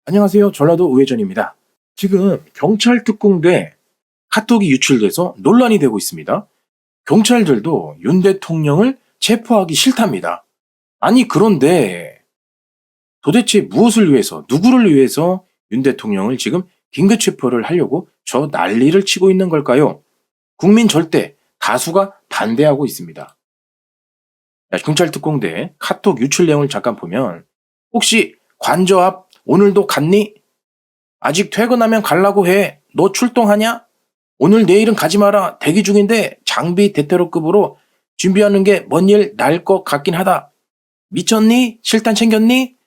안녕하세요. 전라도 우회전입니다. 지금 경찰 특공대 카톡이 유출돼서 논란이 되고 있습니다. 경찰들도 윤 대통령을 체포하기 싫답니다. 아니, 그런데 도대체 무엇을 위해서, 누구를 위해서 윤 대통령을 지금 긴급 체포를 하려고 저 난리를 치고 있는 걸까요? 국민 절대 다수가 반대하고 있습니다. 경찰 특공대 카톡 유출 내용을 잠깐 보면, 혹시 관저 앞 오늘도 갔니? 아직 퇴근하면 갈라고 해. 너 출동하냐? 오늘 내일은 가지 마라. 대기 중인데 장비 대테러급으로 준비하는 게 뭔 일 날 것 같긴 하다. 미쳤니? 실탄 챙겼니?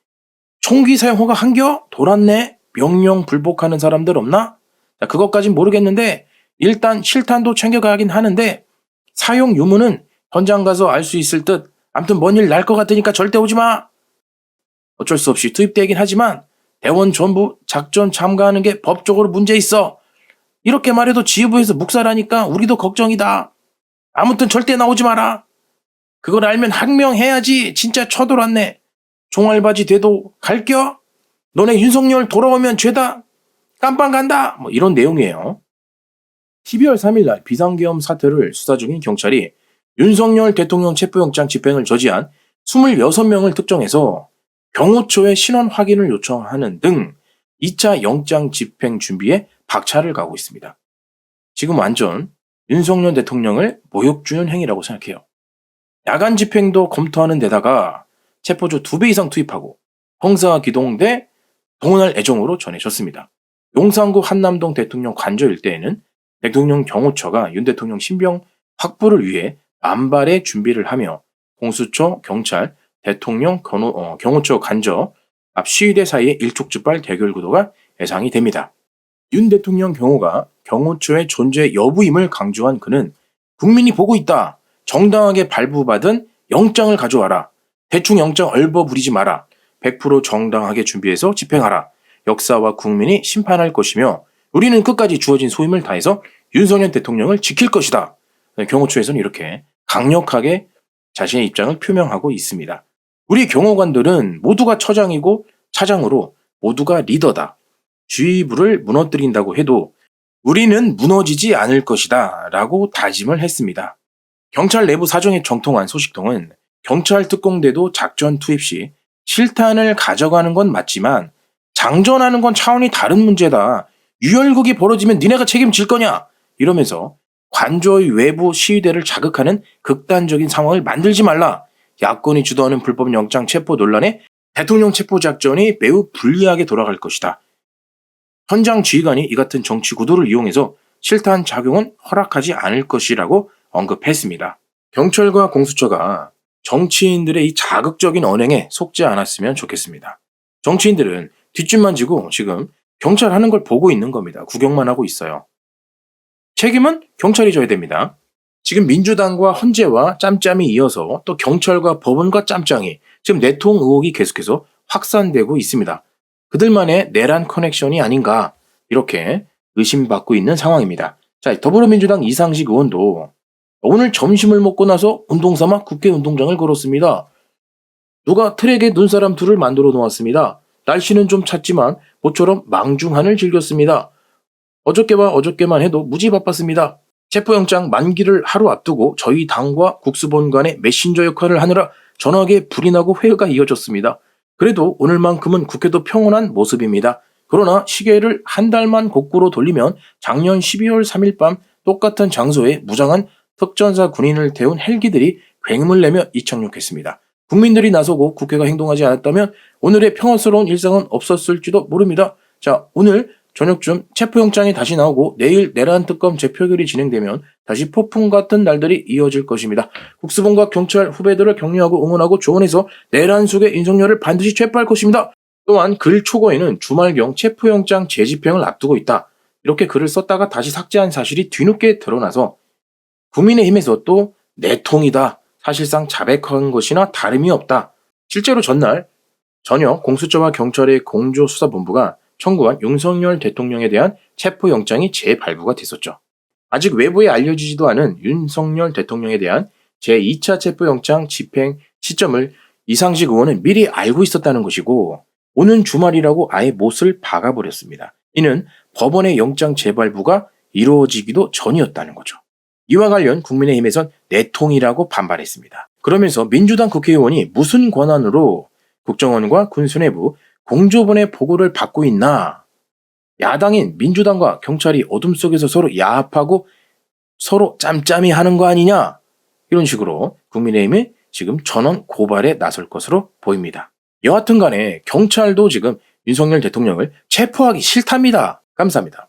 총기 사용 허가 한겨? 돌았네? 명령 불복하는 사람들 없나? 자, 그것까진 모르겠는데 일단 실탄도 챙겨가긴 하는데 사용 유무는 현장 가서 알 수 있을 듯. 아무튼 뭔 일 날 것 같으니까 절대 오지 마. 어쩔 수 없이 투입되긴 하지만 대원 전부 작전 참가하는 게 법적으로 문제 있어. 이렇게 말해도 지휘부에서 묵살하니까 우리도 걱정이다. 아무튼 절대 나오지 마라. 그걸 알면 항명해야지. 진짜 쳐돌았네. 종알바지 돼도 갈겨? 너네 윤석열 돌아오면 죄다. 깜빵 간다. 이런 내용이에요. 12월 3일 날 비상계엄 사태를 수사 중인 경찰이 윤석열 대통령 체포영장 집행을 저지한 26명을 특정해서 경호처에 신원 확인을 요청하는 등 2차 영장 집행 준비에 박차를 가고 있습니다. 지금 완전 윤석열 대통령을 모욕 주는 행위라고 생각해요. 야간 집행도 검토하는 데다가 체포조 2배 이상 투입하고 형사 기동대 동원할 예정으로 전해졌습니다. 용산구 한남동 대통령 관저 일대에는 대통령 경호처가 윤 대통령 신병 확보를 위해 만발의 준비를 하며 공수처, 경찰, 대통령 경호처 관저 앞 시위대 사이의 일촉즉발 대결 구도가 예상이 됩니다. 윤 대통령 경호가 경호처의 존재 여부임을 강조한 그는 국민이 보고 있다. 정당하게 발부받은 영장을 가져와라. 대충 영장 얼버무리지 마라. 100% 정당하게 준비해서 집행하라. 역사와 국민이 심판할 것이며 우리는 끝까지 주어진 소임을 다해서 윤석열 대통령을 지킬 것이다. 경호처에서는 이렇게 강력하게 자신의 입장을 표명하고 있습니다. 우리 경호관들은 모두가 처장이고 차장으로 모두가 리더다. 지휘부를 무너뜨린다고 해도 우리는 무너지지 않을 것이다 라고 다짐을 했습니다. 경찰 내부 사정에 정통한 소식통은 경찰 특공대도 작전 투입 시 실탄을 가져가는 건 맞지만 장전하는 건 차원이 다른 문제다. 유혈극이 벌어지면 니네가 책임질 거냐? 이러면서 관저의 외부 시위대를 자극하는 극단적인 상황을 만들지 말라. 야권이 주도하는 불법 영장 체포 논란에 대통령 체포 작전이 매우 불리하게 돌아갈 것이다. 현장 지휘관이 이 같은 정치 구도를 이용해서 실탄 작용은 허락하지 않을 것이라고 언급했습니다. 경찰과 공수처가 정치인들의 이 자극적인 언행에 속지 않았으면 좋겠습니다. 정치인들은 뒷짐만 지고 지금 경찰 하는 걸 보고 있는 겁니다. 구경만 하고 있어요. 책임은 경찰이 져야 됩니다. 지금 민주당과 헌재와 짬짬이 이어서 또 경찰과 법원과 짬짱이 지금 내통 의혹이 계속해서 확산되고 있습니다. 그들만의 내란 커넥션이 아닌가 이렇게 의심받고 있는 상황입니다. 자, 더불어민주당 이상식 의원도 오늘 점심을 먹고 나서 운동삼아 국회 운동장을 걸었습니다. 누가 트랙에 눈사람 둘을 만들어 놓았습니다. 날씨는 좀 찼지만 모처럼 망중한을 즐겼습니다. 어저께와 어저께만 해도 무지 바빴습니다. 체포영장 만기를 하루 앞두고 저희 당과 국수본 간의 메신저 역할을 하느라 전화기에 불이 나고 회의가 이어졌습니다. 그래도 오늘만큼은 국회도 평온한 모습입니다. 그러나 시계를 한 달만 거꾸로 돌리면 작년 12월 3일 밤 똑같은 장소에 무장한 특전사 군인을 태운 헬기들이 굉음을 내며 이착륙했습니다. 국민들이 나서고 국회가 행동하지 않았다면 오늘의 평화스러운 일상은 없었을지도 모릅니다. 자, 오늘 저녁쯤 체포영장이 다시 나오고 내일 내란 특검 재표결이 진행되면 다시 폭풍 같은 날들이 이어질 것입니다. 국수본과 경찰 후배들을 격려하고 응원하고 조언해서 내란 속의 윤석열을 반드시 체포할 것입니다. 또한 글 초고에는 주말경 체포영장 재집행을 앞두고 있다. 이렇게 글을 썼다가 다시 삭제한 사실이 뒤늦게 드러나서 국민의힘에서 또 내통이다. 사실상 자백한 것이나 다름이 없다. 실제로 전날 저녁 공수처와 경찰의 공조수사본부가 청구한 윤석열 대통령에 대한 체포영장이 재발부가 됐었죠. 아직 외부에 알려지지도 않은 윤석열 대통령에 대한 제2차 체포영장 집행 시점을 이상식 의원은 미리 알고 있었다는 것이고 오는 주말이라고 아예 못을 박아버렸습니다. 이는 법원의 영장 재발부가 이루어지기도 전이었다는 거죠. 이와 관련 국민의힘에선 내통이라고 반발했습니다. 그러면서 민주당 국회의원이 무슨 권한으로 국정원과 군수뇌부 공조본의 보고를 받고 있나? 야당인 민주당과 경찰이 어둠 속에서 서로 야합하고 서로 짬짬이 하는 거 아니냐? 이런 식으로 국민의힘이 지금 전원 고발에 나설 것으로 보입니다. 여하튼 간에 경찰도 지금 윤석열 대통령을 체포하기 싫답니다. 감사합니다.